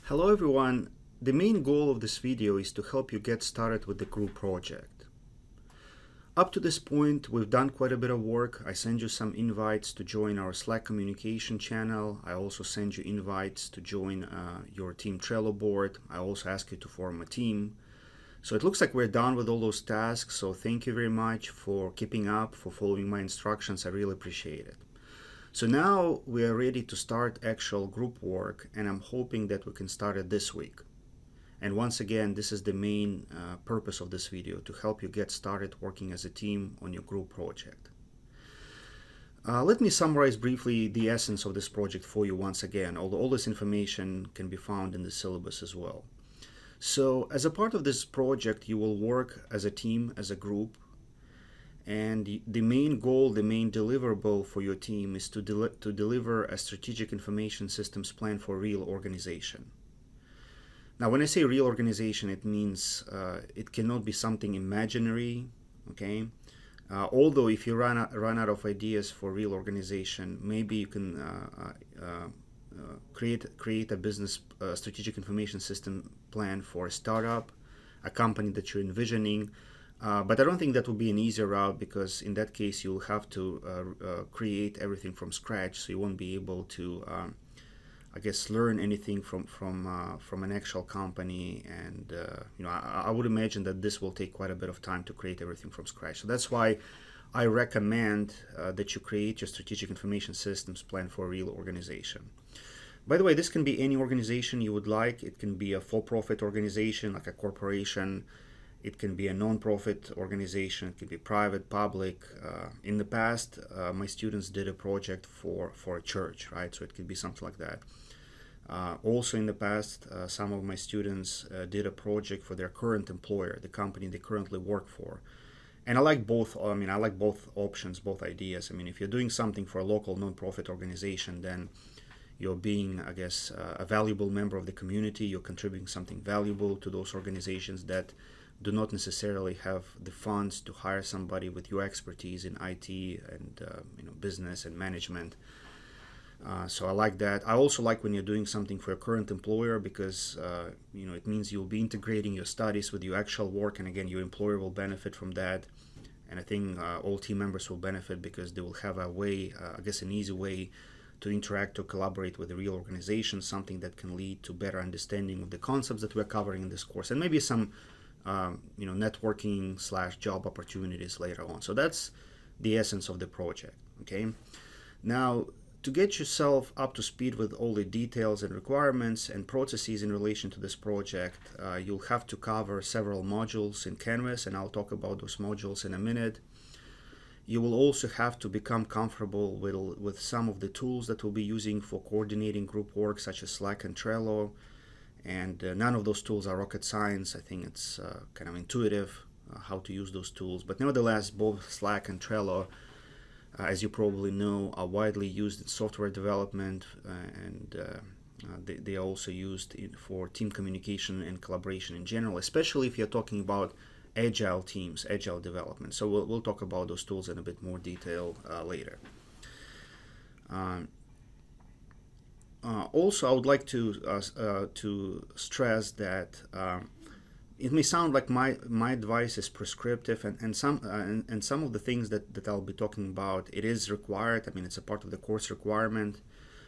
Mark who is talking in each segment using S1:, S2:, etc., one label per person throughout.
S1: Hello everyone. The main goal of this video is to help you get started with the group project. Up to this point, we've done quite a bit of work. I send you some invites to join our Slack communication channel. I also send you invites to join your team Trello board. I also ask you to form a team. So it looks like we're done with all those tasks. So thank you very much for keeping up, for following my instructions. I really appreciate it. So now we are ready to start actual group work, and I'm hoping that we can start it this week. And once again, this is the main purpose of this video, to help you get started working as a team on your group project. Let me summarize briefly the essence of this project for you once again, although all this information can be found in the syllabus as well. So as a part of this project, you will work as a team, as a group, and the main goal, the main deliverable for your team is to deliver a strategic information systems plan for real organization. Now, when I say real organization, it means it cannot be something imaginary, okay? Although if you run out of ideas for real organization, maybe you can create a business strategic information system plan for a startup, a company that you're envisioning. But I don't think that will be an easier route, because in that case you'll have to create everything from scratch, so you won't be able to, I guess, learn anything from an actual company. And I would imagine that this will take quite a bit of time to create everything from scratch. So that's why I recommend that you create your strategic information systems plan for a real organization. By the way, this can be any organization you would like. It can be a for-profit organization like a corporation. It can be a non-profit organization. It can be private, public. In the past, my students did a project for a church, right? So it could be something like that. Also in the past, some of my students did a project for their current employer, the company they currently work for. And I like both. I like both options, both ideas. If you're doing something for a local non-profit organization, then you're being, I guess, a valuable member of the community. You're contributing something valuable to those organizations that do not necessarily have the funds to hire somebody with your expertise in IT and business and management. So I like that. I also like when you're doing something for your current employer, because it means you'll be integrating your studies with your actual work, and again, your employer will benefit from that. And I think all team members will benefit, because they will have a way, I guess an easy way to interact or collaborate with the real organization, something that can lead to better understanding of the concepts that we're covering in this course, and maybe some networking / job opportunities later on. So that's the essence of the project. Okay. Now, to get yourself up to speed with all the details and requirements and processes in relation to this project, you'll have to cover several modules in Canvas, and I'll talk about those modules in a minute. You will also have to become comfortable with some of the tools that we'll be using for coordinating group work, such as Slack and Trello. And none of those tools are rocket science. I think it's kind of intuitive how to use those tools. But nevertheless, both Slack and Trello, as you probably know, are widely used in software development, and they are also used for team communication and collaboration in general, especially if you're talking about agile teams, agile development. So we'll talk about those tools in a bit more detail later. Also, I would like to stress that it may sound like my advice is prescriptive, and some of the things that I'll be talking about, it is required. It's a part of the course requirement.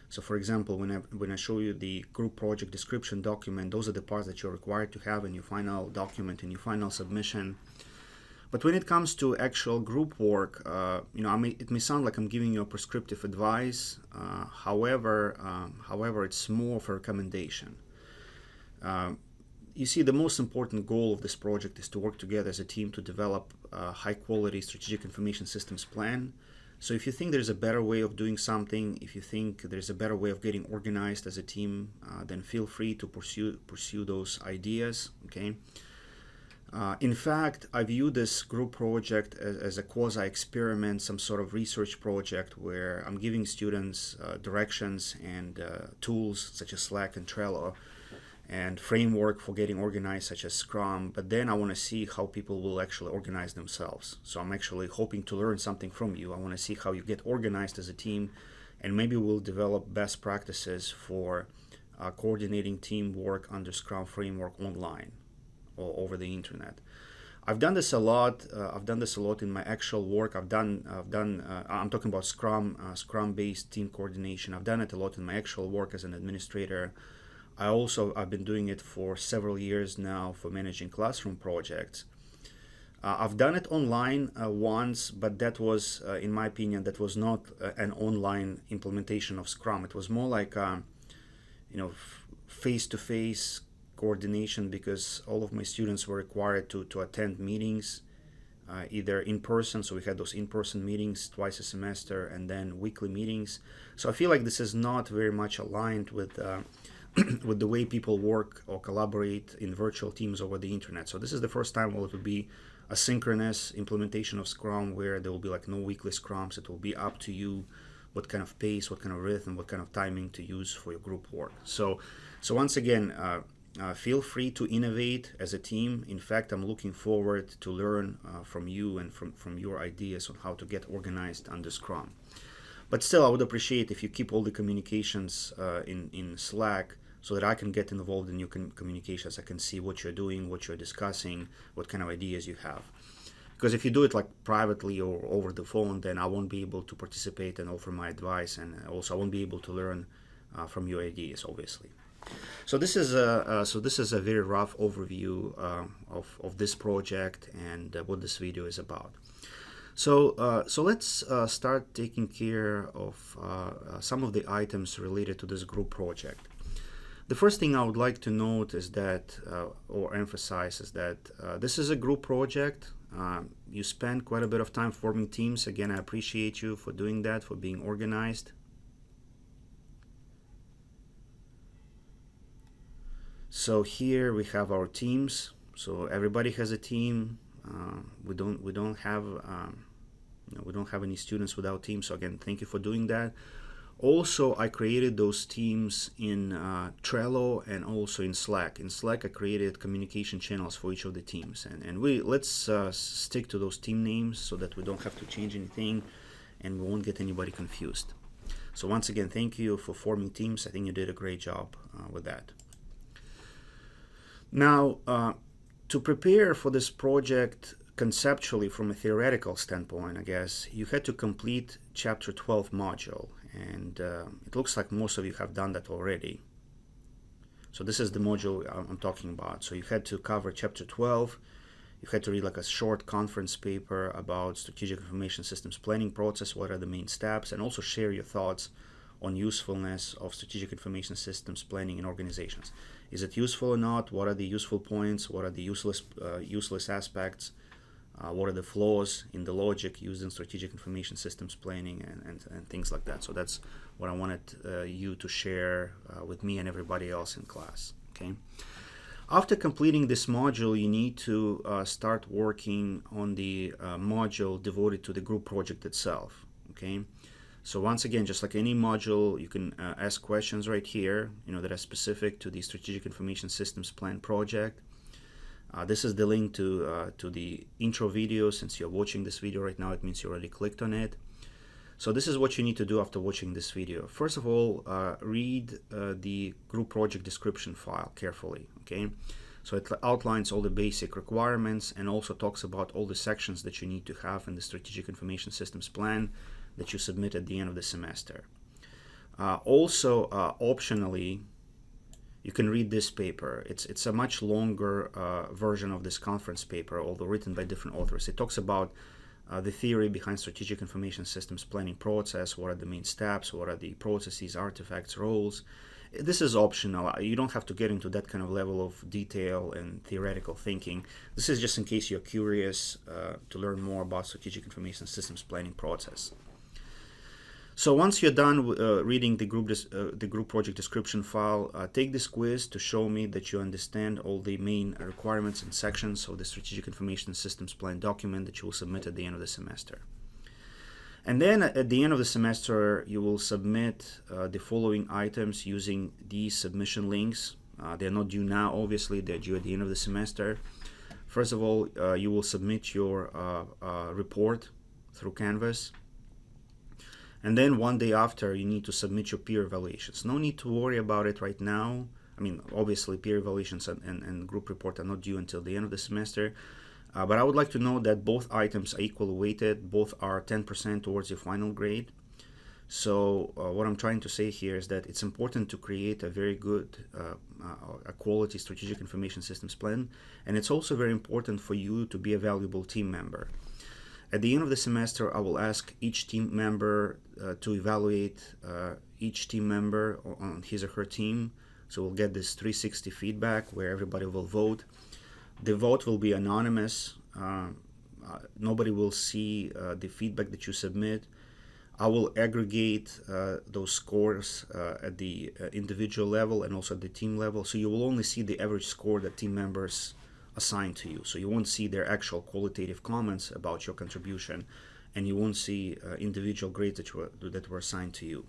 S1: So, for example, when I show you the group project description document, those are the parts that you're required to have in your final document, in your final submission. But when it comes to actual group work, it may sound like I'm giving you a prescriptive advice. However, it's more of a recommendation. You see, the most important goal of this project is to work together as a team to develop a high-quality strategic information systems plan. So if you think there's a better way of doing something, if you think there's a better way of getting organized as a team, then feel free to pursue those ideas. Okay. In fact, I view this group project as a quasi-experiment, some sort of research project where I'm giving students directions and tools such as Slack and Trello, and framework for getting organized such as Scrum, but then I want to see how people will actually organize themselves. So I'm actually hoping to learn something from you. I want to see how you get organized as a team, and maybe we'll develop best practices for coordinating teamwork under Scrum framework online or over the internet. I've done this a lot. I've done this a lot in my actual work. I'm talking about Scrum-based team coordination. I've done it a lot in my actual work as an administrator. I've been doing it for several years now for managing classroom projects. I've done it online once, but that was, in my opinion, that was not an online implementation of Scrum. It was more like, face-to-face coordination, because all of my students were required to attend meetings, either in person. So we had those in-person meetings twice a semester, and then weekly meetings. So I feel like this is not very much aligned with with the way people work or collaborate in virtual teams over the internet. So this is the first time where it will be a synchronous implementation of Scrum, where there will be like no weekly Scrums. It will be up to you what kind of pace, what kind of rhythm, what kind of timing to use for your group work. So once again, feel free to innovate as a team. In fact, I'm looking forward to learn from you and from your ideas on how to get organized under Scrum. But still, I would appreciate if you keep all the communications in Slack, so that I can get involved in your communications. I can see what you're doing, what you're discussing, what kind of ideas you have. Because if you do it like privately or over the phone, then I won't be able to participate and offer my advice, and also I won't be able to learn from your ideas, obviously. So this is a very rough overview of this project and what this video is about. So let's start taking care of some of the items related to this group project. The first thing I would like to note is that, or emphasize, is that this is a group project. You spend quite a bit of time forming teams. Again, I appreciate you for doing that, for being organized. So here we have our teams. So everybody has a team. We don't have any students without teams. So again, thank you for doing that. Also, I created those teams in Trello and also in Slack. In Slack, I created communication channels for each of the teams. And let's stick to those team names so that we don't have to change anything and we won't get anybody confused. So once again, thank you for forming teams. I think you did a great job with that. Now, to prepare for this project conceptually from a theoretical standpoint, I guess, you had to complete Chapter 12 module. And it looks like most of you have done that already. So this is the module I'm talking about. So you had to cover Chapter 12. You had to read like a short conference paper about strategic information systems planning process, what are the main steps, and also share your thoughts on usefulness of strategic information systems planning in organizations. Is it useful or not? What are the useful points? What are the useless aspects? What are the flaws in the logic used in strategic information systems planning and things like that. So that's what I wanted you to share with me and everybody else in class. Okay. After completing this module, you need to start working on the module devoted to the group project itself. Okay. So once again, just like any module, you can ask questions right here, that are specific to the strategic information systems plan project. This is the link to the intro video. Since you're watching this video right now, it means you already clicked on it. So this is what you need to do after watching this video. First of all, read the group project description file carefully, okay? So it outlines all the basic requirements and also talks about all the sections that you need to have in the strategic information systems plan that you submit at the end of the semester. Optionally, you can read this paper. It's a much longer version of this conference paper, although written by different authors. It talks about the theory behind strategic information systems planning process, what are the main steps, what are the processes, artifacts, roles. This is optional. You don't have to get into that kind of level of detail and theoretical thinking. This is just in case you're curious to learn more about strategic information systems planning process. So once you're done reading the group project description file, take this quiz to show me that you understand all the main requirements and sections of the strategic information systems plan document that you will submit at the end of the semester. And then at the end of the semester, you will submit the following items using these submission links. They're not due now, obviously, they're due at the end of the semester. First of all, you will submit your report through Canvas. And then one day after, you need to submit your peer evaluations. No need to worry about it right now. I mean, obviously, peer evaluations and group report are not due until the end of the semester. But I would like to know that both items are equally weighted. Both are 10% towards your final grade. So what I'm trying to say here is that it's important to create a very good, a quality strategic information systems plan. And it's also very important for you to be a valuable team member. At the end of the semester, I will ask each team member to evaluate each team member on his or her team. So we'll get this 360 feedback where everybody will vote. The vote will be anonymous. Nobody will see the feedback that you submit. I will aggregate those scores at the individual level and also at the team level. So you will only see the average score that team members assign to you. So you won't see their actual qualitative comments about your contribution, and you won't see individual grades that were assigned to you.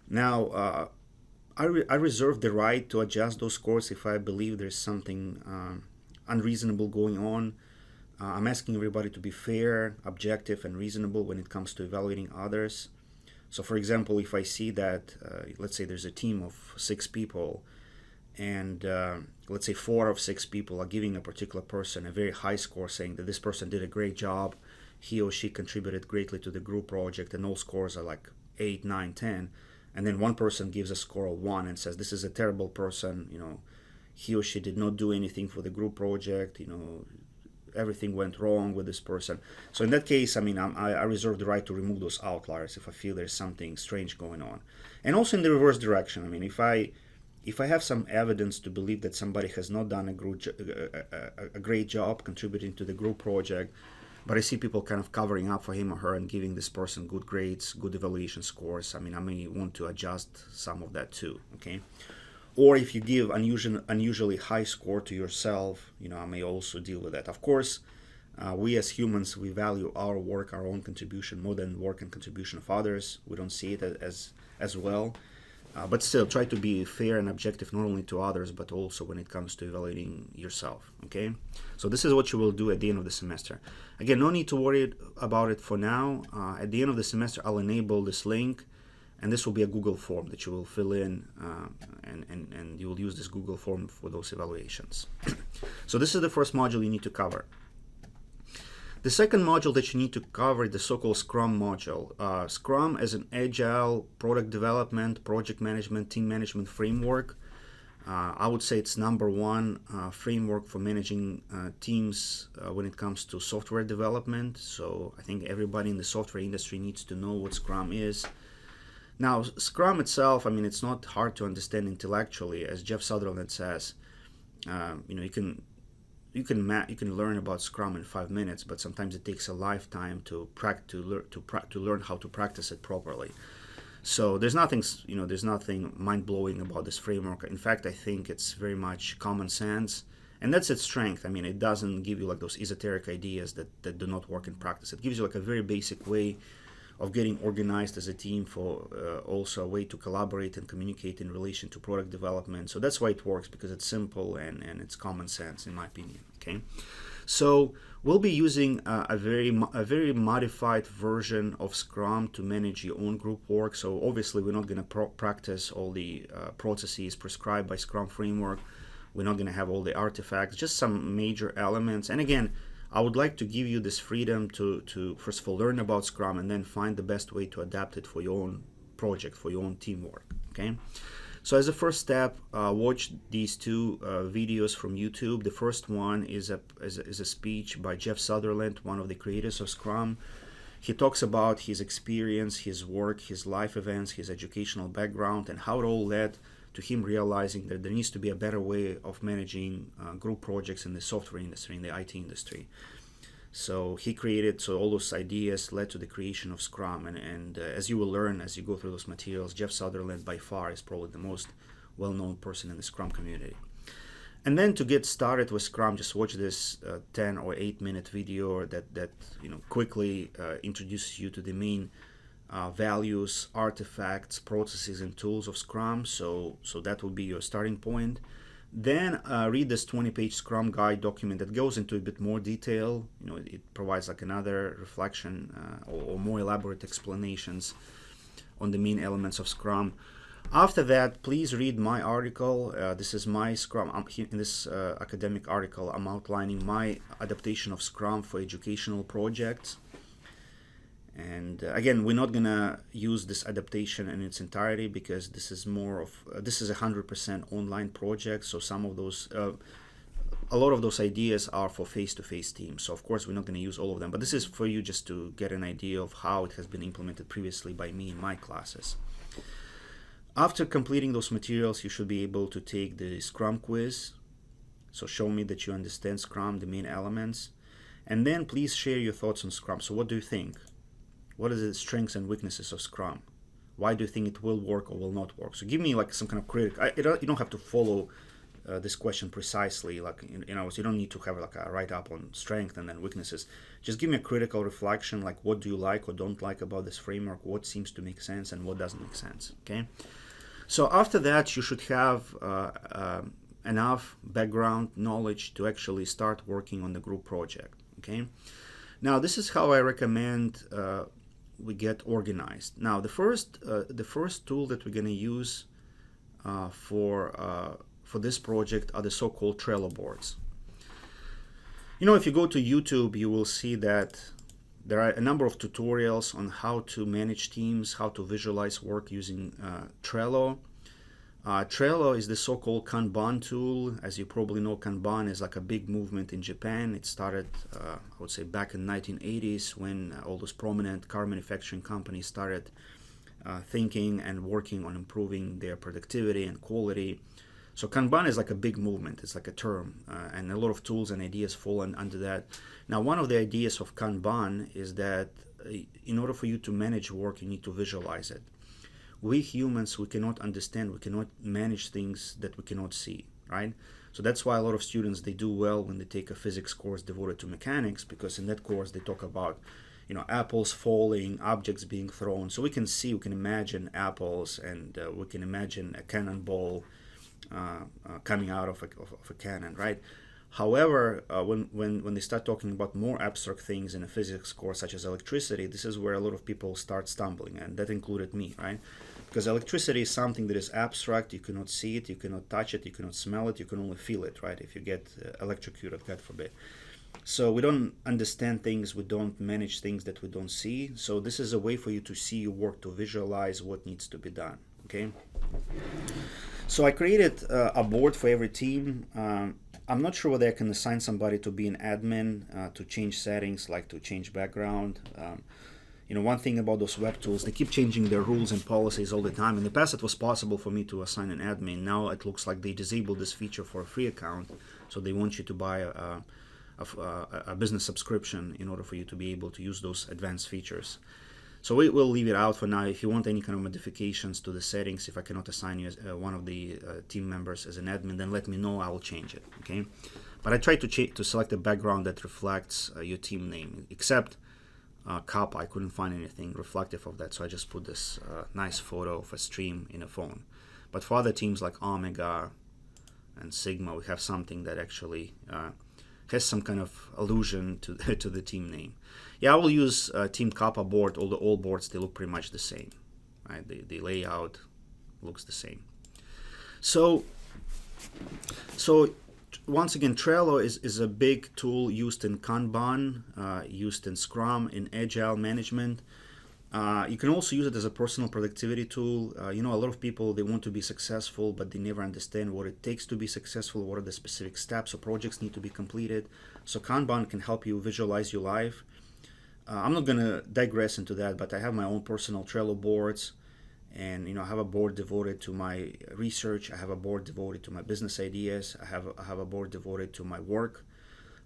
S1: Now, I reserve the right to adjust those scores if I believe there's something unreasonable going on. I'm asking everybody to be fair, objective, and reasonable when it comes to evaluating others. So for example, if I see that, let's say there's a team of 6 people, and let's say 4 of 6 people are giving a particular person a very high score, saying that this person did a great job, he or she contributed greatly to the group project, and all scores are like 8, 9, 10, and then one person gives a score of 1 and says, this is a terrible person, he or she did not do anything for the group project, everything went wrong with this person. So in that case, I reserve the right to remove those outliers if I feel there's something strange going on. And also in the reverse direction, if I have some evidence to believe that somebody has not done a great job contributing to the group project, but I see people kind of covering up for him or her and giving this person good grades, good evaluation scores, I may want to adjust some of that too, okay? Or if you give unusually high score to yourself, I may also deal with that. Of course, we as humans, we value our work, our own contribution more than work and contribution of others. We don't see it as well. But still, try to be fair and objective not only to others, but also when it comes to evaluating yourself, okay? So this is what you will do at the end of the semester. Again, no need to worry about it for now. At the end of the semester, I'll enable this link. And this will be a Google form that you will fill in, and you will use this Google form for those evaluations. So this is the first module you need to cover. The second module that you need to cover is the so-called Scrum module. Scrum is an agile product development, project management, team management framework. I would say it's #1 framework for managing teams when it comes to software development. So I think everybody in the software industry needs to know what Scrum is. Now, Scrum itself, it's not hard to understand intellectually. As Jeff Sutherland says, you can learn about Scrum in 5 minutes, but sometimes it takes a lifetime to learn how to practice it properly. So there's nothing mind-blowing about this framework. In fact, I think it's very much common sense, and that's its strength. It doesn't give you like those esoteric ideas that do not work in practice. It gives you like a very basic way of getting organized as a team, for also a way to collaborate and communicate in relation to product development. So that's why it works, because it's simple and it's common sense, in my opinion. Okay, so we'll be using a very modified version of Scrum to manage your own group work. So obviously we're not going to practice all the processes prescribed by Scrum framework. We're not going to have all the artifacts, just some major elements. And again, I would like to give you this freedom to first of all learn about Scrum and then find the best way to adapt it for your own project, for your own teamwork. Okay, so as a first step, watch these 2 videos from YouTube. The first one is a speech by Jeff Sutherland, one of the creators of Scrum. He talks about his experience, his work, his life events, his educational background, and how it all led to him realizing that there needs to be a better way of managing group projects in the software industry, in the IT industry. So all those ideas led to the creation of Scrum. And as you will learn as you go through those materials, Jeff Sutherland by far is probably the most well-known person in the Scrum community. And then to get started with Scrum, just watch this 10 or 8-minute video that quickly introduces you to the main values, artifacts, processes, and tools of Scrum. So that will be your starting point. Then read this 20-page Scrum Guide document that goes into a bit more detail. It provides like another reflection or more elaborate explanations on the main elements of Scrum. After that, please read my article. This is my Scrum. In this academic article, I'm outlining my adaptation of Scrum for educational projects. And again, we're not gonna use this adaptation in its entirety because this is this is a 100% online project. So some of those, a lot of those ideas are for face-to-face teams. So of course we're not gonna use all of them, but this is for you just to get an idea of how it has been implemented previously by me in my classes. After completing those materials, you should be able to take the Scrum Quiz. So show me that you understand Scrum, the main elements, and then please share your thoughts on Scrum. So what do you think? What are the strengths and weaknesses of Scrum? Why do you think it will work or will not work? So give me like some kind of critic. You don't have to follow this question precisely. Like you don't need to have like a write-up on strength and then weaknesses. Just give me a critical reflection, like what do you like or don't like about this framework? What seems to make sense and what doesn't make sense? Okay. So after that, you should have enough background knowledge to actually start working on the group project. Okay. Now this is how I recommend we get organized. Now the first tool that we're going to use for this project are the so-called Trello boards. If you go to YouTube, you will see that there are a number of tutorials on how to manage teams, how to visualize work using Trello. Trello is the so-called Kanban tool. As you probably know, Kanban is like a big movement in Japan. It started, I would say, back in the 1980s when all those prominent car manufacturing companies started thinking and working on improving their productivity and quality. So Kanban is like a big movement. It's like a term, and a lot of tools and ideas fall under that. Now, one of the ideas of Kanban is that in order for you to manage work, you need to visualize it. We humans, we cannot understand, we cannot manage things that we cannot see, right? So that's why a lot of students, they do well when they take a physics course devoted to mechanics, because in that course they talk about, apples falling, objects being thrown. So we can see, we can imagine apples, and we can imagine a cannonball coming out of a cannon, right? However, when they start talking about more abstract things in a physics course, such as electricity, this is where a lot of people start stumbling, and that included me, right? Because electricity is something that is abstract. You cannot see it, you cannot touch it, you cannot smell it, you can only feel it, right? If you get electrocuted, God forbid. So we don't understand things, we don't manage things that we don't see. So this is a way for you to see your work, to visualize what needs to be done, okay? So I created a board for every team. I'm not sure whether I can assign somebody to be an admin to change settings, like to change background. One thing about those web tools, they keep changing their rules and policies all the time. In the past, it was possible for me to assign an admin. Now it looks like they disabled this feature for a free account. So they want you to buy a business subscription in order for you to be able to use those advanced features. So we will leave it out for now. If you want any kind of modifications to the settings, if I cannot assign you as one of the team members as an admin, then let me know, I will change it, okay? But I try to select a background that reflects your team name, except Kappa. I couldn't find anything reflective of that, so I just put this nice photo of a stream in a phone. But for other teams like Omega and Sigma, we have something that actually has some kind of allusion to the team name. Yeah, I will use Team Kappa board. All boards, they look pretty much the same, right? The layout looks the same. So once again, Trello is a big tool used in Kanban, used in Scrum, in Agile management. You can also use it as a personal productivity tool. A lot of people, they want to be successful, but they never understand what it takes to be successful, what are the specific steps or projects need to be completed. So Kanban can help you visualize your life. I'm not going to digress into that, but I have my own personal Trello boards, and I have a board devoted to my research. I have a board devoted to my business ideas. I have a board devoted to my work.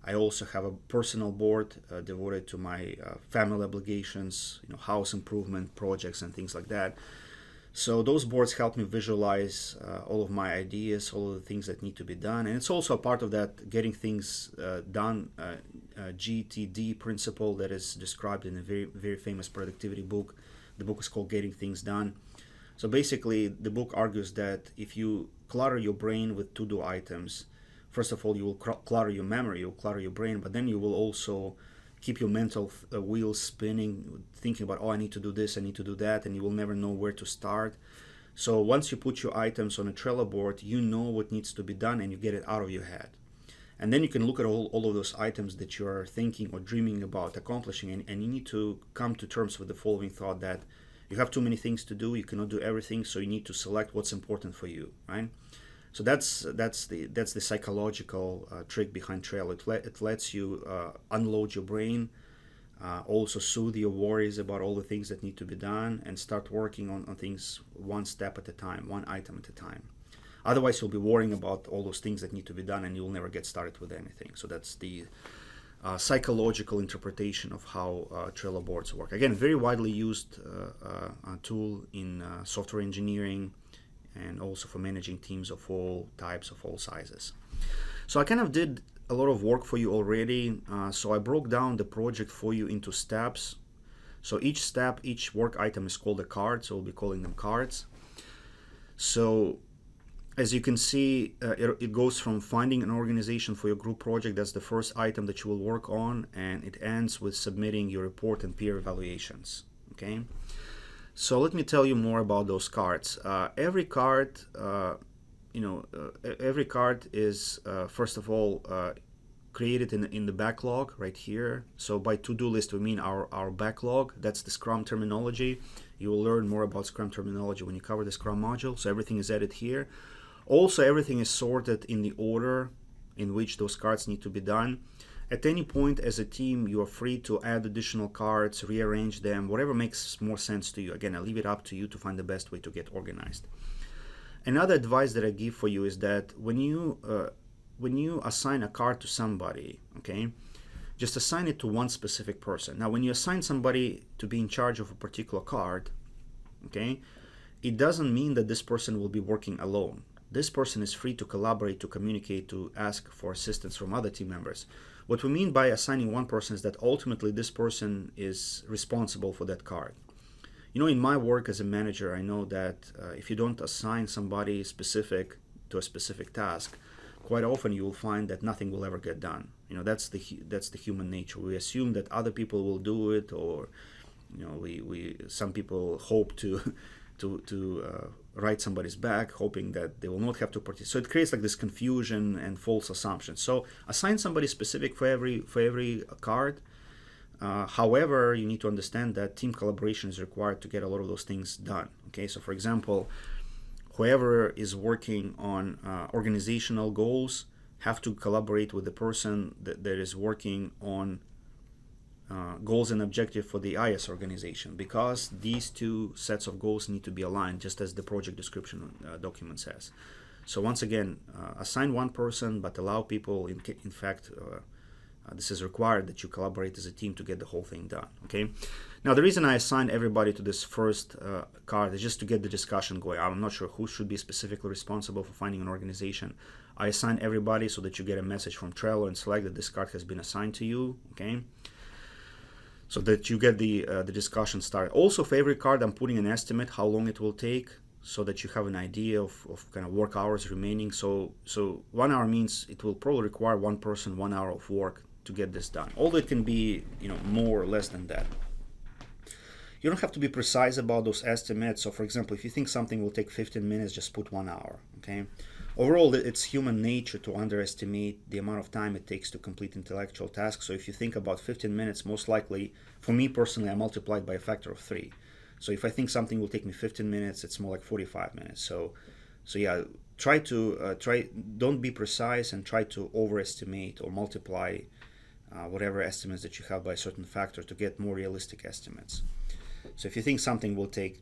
S1: I also have a personal board devoted to my family obligations, house improvement projects and things like that. So those boards help me visualize all of my ideas, all of the things that need to be done. And it's also a part of that getting things done GTD principle that is described in a very, very famous productivity book. The book is called Getting Things Done. So basically, the book argues that if you clutter your brain with to-do items. First of all, you will clutter your memory, you'll clutter your brain, but then you will also keep your mental wheels spinning, thinking about, oh, I need to do this, I need to do that, and you will never know where to start. So once you put your items on a Trello board, you know what needs to be done and you get it out of your head. And then you can look at all of those items that you are thinking or dreaming about accomplishing, and you need to come to terms with the following thought that you have too many things to do, you cannot do everything, so you need to select what's important for you, right? So that's the psychological trick behind Trello. It lets you unload your brain, also soothe your worries about all the things that need to be done, and start working on things one step at a time, one item at a time. Otherwise, you'll be worrying about all those things that need to be done, and you'll never get started with anything. So that's the psychological interpretation of how Trello boards work. Again, very widely used tool in software engineering, and also for managing teams of all types, of all sizes. So I kind of did a lot of work for you already. So I broke down the project for you into steps. So each step, each work item is called a card, so we'll be calling them cards. So as you can see, it goes from finding an organization for your group project, that's the first item that you will work on, and it ends with submitting your report and peer evaluations, okay? So let me tell you more about those cards. Every card, every card is first of all created in the backlog right here. So by to-do list we mean our backlog. That's the Scrum terminology. You will learn more about Scrum terminology when you cover the Scrum module. So everything is added here. Also, everything is sorted in the order in which those cards need to be done. At any point as a team, you are free to add additional cards, rearrange them, whatever makes more sense to you. Again, I leave it up to you to find the best way to get organized. Another advice that I give for you is that when you assign a card to somebody, okay, just assign it to one specific person. Now, when you assign somebody to be in charge of a particular card, okay, it doesn't mean that this person will be working alone. This person is free to collaborate, to communicate, to ask for assistance from other team members. What we mean by assigning one person is that ultimately this person is responsible for that card. You know, in my work as a manager, I know that if you don't assign somebody specific to a specific task, quite often you will find that nothing will ever get done. You know, that's the human nature. We assume that other people will do it, or you know, some people hope to write somebody's back, hoping that they will not have to participate. So it creates like this confusion and false assumptions. So assign somebody specific for every card. However, you need to understand that team collaboration is required to get a lot of those things done. Okay, so for example, whoever is working on organizational goals have to collaborate with the person that is working on goals and objective for the IS organization, because these two sets of goals need to be aligned, just as the project description document says. So once again, assign one person, but allow people, in fact, this is required that you collaborate as a team to get the whole thing done, okay? Now, the reason I assign everybody to this first card is just to get the discussion going. I'm not sure who should be specifically responsible for finding an organization. I assign everybody so that you get a message from Trello and select that this card has been assigned to you, okay? So that you get the discussion started. Also, for every card, I'm putting an estimate how long it will take, so that you have an idea of kind of work hours remaining. So 1 hour means it will probably require one person 1 hour of work to get this done. Although it can be, you know, more or less than that. You don't have to be precise about those estimates. So for example, if you think something will take 15 minutes, just put 1 hour, okay? Overall, it's human nature to underestimate the amount of time it takes to complete intellectual tasks. So if you think about 15 minutes, most likely, for me personally, I multiplied by a factor of 3. So if I think something will take me 15 minutes, it's more like 45 minutes. So yeah, don't be precise and try to overestimate or multiply whatever estimates that you have by a certain factor to get more realistic estimates. So if you think something will take,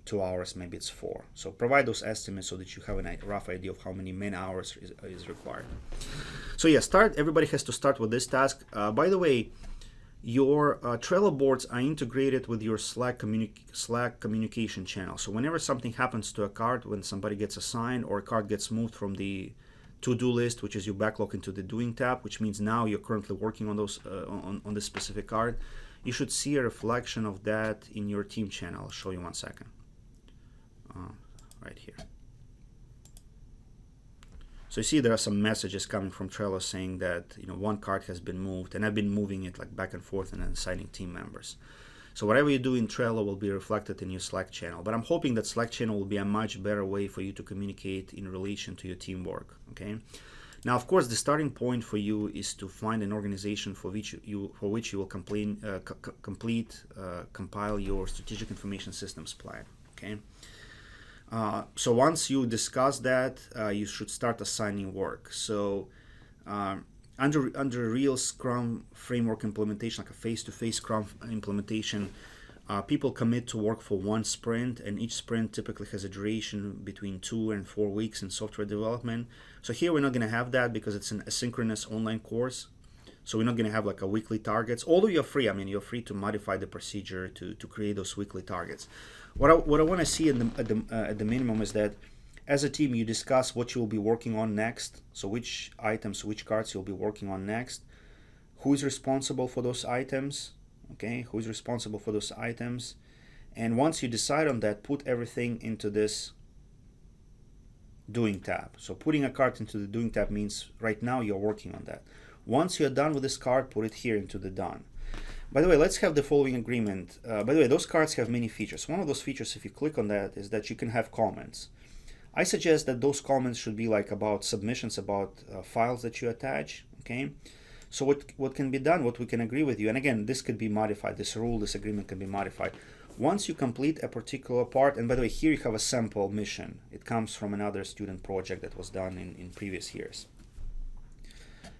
S1: 2 hours, maybe it's 4. So provide those estimates so that you have a rough idea of how many man hours is required. So yeah, everybody has to start with this task. By the way, your Trello boards are integrated with your Slack communication channel. So whenever something happens to a card, when somebody gets assigned or a card gets moved from the to-do list, which is your backlog, into the doing tab, which means now you're currently working on those on this specific card, you should see a reflection of that in your team channel. I'll show you 1 second. Right here. So you see there are some messages coming from Trello saying that, you know, one card has been moved, and I've been moving it like back and forth and then assigning team members. So whatever you do in Trello will be reflected in your Slack channel. But I'm hoping that Slack channel will be a much better way for you to communicate in relation to your teamwork. Okay. Now, of course, the starting point for you is to find an organization for which you will compile your strategic information systems plan. Okay. So once you discuss that, you should start assigning work. So under real Scrum framework implementation, like a face-to-face Scrum implementation, people commit to work for one sprint, and each sprint typically has a duration between 2 and 4 weeks in software development. So here we're not going to have that because it's an asynchronous online course. So we're not going to have like a weekly targets, although you're free. I mean, you're free to modify the procedure to create those weekly targets. What I want to see at the minimum is that as a team, you discuss what you'll be working on next. So which items, which cards you'll be working on next. Who is responsible for those items? Okay, who is responsible for those items? And once you decide on that, put everything into this doing tab. So putting a card into the doing tab means right now you're working on that. Once you're done with this card, put it here into the done. By the way, let's have the following agreement. By the way, those cards have many features. One of those features, if you click on that, is that you can have comments. I suggest that those comments should be like about submissions, about files that you attach. Okay. So what can be done, what we can agree with you, and again, this could be modified. This rule, this agreement can be modified. Once you complete a particular part, and by the way, here you have a sample mission. It comes from another student project that was done in previous years.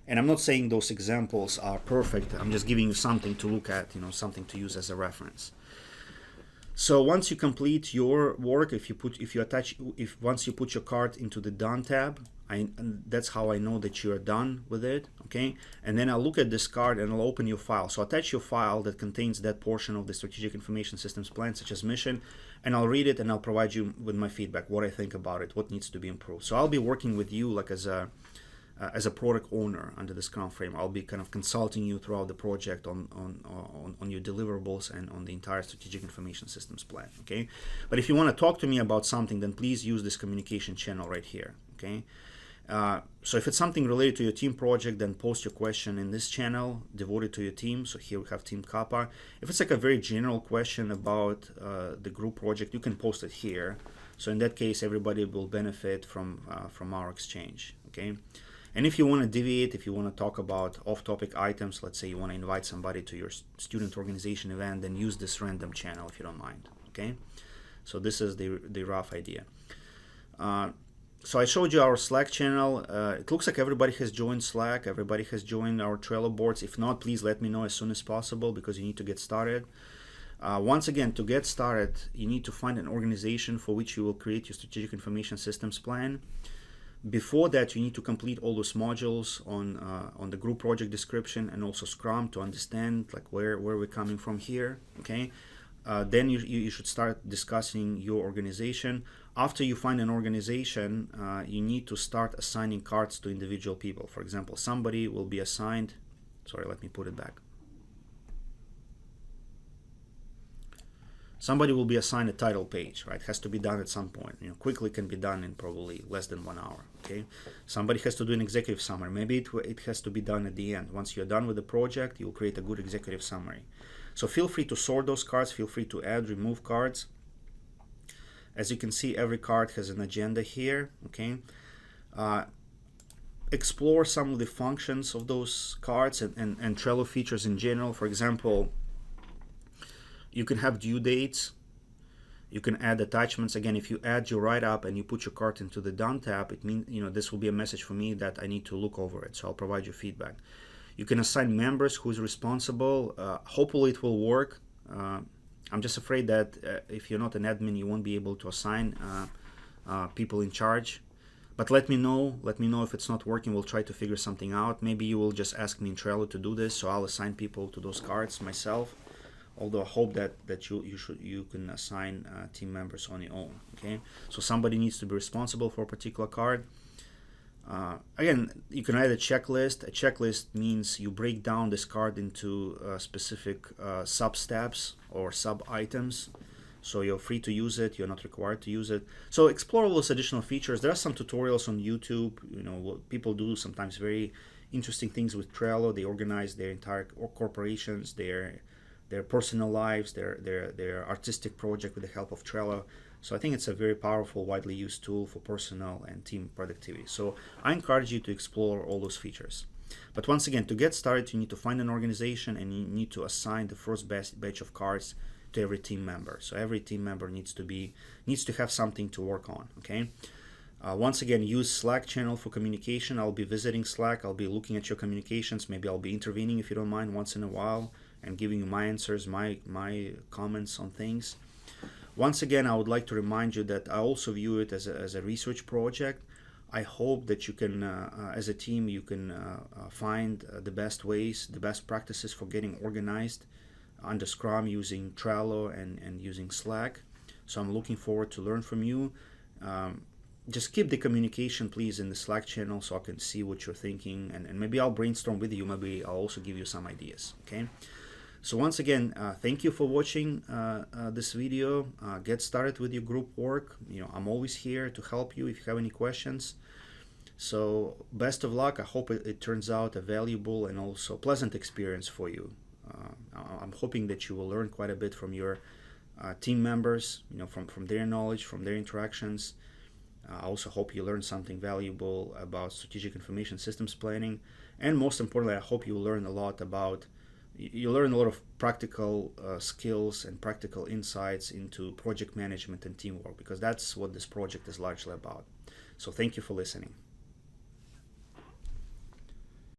S1: And I'm not saying those examples are perfect. I'm just giving you something to look at, you know, something to use as a reference. So once you complete your work, once you put your card into the done tab, that's how I know that you are done with it. Okay, and then I'll look at this card and I'll open your file. So attach your file that contains that portion of the strategic information systems plan, such as mission, and I'll read it and I'll provide you with my feedback, what I think about it, what needs to be improved. So I'll be working with you like as a product owner under the Scrum frame. I'll be kind of consulting you throughout the project on your deliverables and on the entire strategic information systems plan. Okay, but if you want to talk to me about something, then please use this communication channel right here. Okay. So if it's something related to your team project, then post your question in this channel devoted to your team. So here we have Team Kappa. If it's like a very general question about the group project, you can post it here. So in that case, everybody will benefit from our exchange. Okay. And if you want to deviate, if you want to talk about off-topic items, let's say you want to invite somebody to your student organization event, then use this random channel if you don't mind. Okay. So this is the rough idea. So I showed you our Slack channel. It looks like everybody has joined Slack. Everybody has joined our Trello boards. If not, please let me know as soon as possible because you need to get started. Once again, to get started, you need to find an organization for which you will create your strategic information systems plan. Before that, you need to complete all those modules on the group project description and also Scrum to understand like where we're coming from here. Okay. Then you should start discussing your organization. After you find an organization, you need to start assigning cards to individual people. For example, somebody will be assigned, sorry, let me put it back. Somebody will be assigned a title page, right? It has to be done at some point. You know, quickly can be done in probably less than 1 hour, okay? Somebody has to do an executive summary. Maybe it has to be done at the end. Once you're done with the project, you'll create a good executive summary. So feel free to sort those cards. Feel free to add, remove cards. As you can see, every card has an agenda here, okay? Explore some of the functions of those cards and Trello features in general. For example, you can have due dates. You can add attachments. Again, if you add your write-up and you put your card into the Done tab, it means, you know, this will be a message for me that I need to look over it. So I'll provide you feedback. You can assign members who is responsible. Hopefully it will work. I'm just afraid that if you're not an admin, you won't be able to assign people in charge. But let me know. Let me know if it's not working. We'll try to figure something out. Maybe you will just ask me in Trello to do this, so I'll assign people to those cards myself. Although I hope that you can assign team members on your own. Okay, so somebody needs to be responsible for a particular card. Again, you can add a checklist. A checklist means you break down this card into specific sub-steps or sub-items. So you're free to use it. You're not required to use it. So explore all those additional features. There are some tutorials on YouTube. What people do sometimes very interesting things with Trello. They organize their entire corporations, their personal lives, their artistic project with the help of Trello. So I think it's a very powerful, widely used tool for personal and team productivity. So I encourage you to explore all those features. But once again, to get started, you need to find an organization and you need to assign the first batch of cards to every team member. So every team member needs to have something to work on. Okay. Once again, use Slack channel for communication. I'll be visiting Slack. I'll be looking at your communications. Maybe I'll be intervening if you don't mind once in a while and giving you my answers, my comments on things. Once again, I would like to remind you that I also view it as a research project. I hope that you can, as a team, you can find the best ways, the best practices for getting organized under Scrum using Trello and using Slack. So I'm looking forward to learn from you. Just keep the communication, please, in the Slack channel so I can see what you're thinking, and maybe I'll brainstorm with you. Maybe I'll also give you some ideas. Okay. So once again, thank you for watching this video. Get started with your group work. I'm always here to help you if you have any questions. So best of luck. I hope it turns out a valuable and also pleasant experience for you. I'm hoping that you will learn quite a bit from your team members, from their knowledge, from their interactions. I also hope you learn something valuable about strategic information systems planning. And most importantly, I hope you learn a lot of practical skills and practical insights into project management and teamwork, because that's what this project is largely about. So thank you for listening.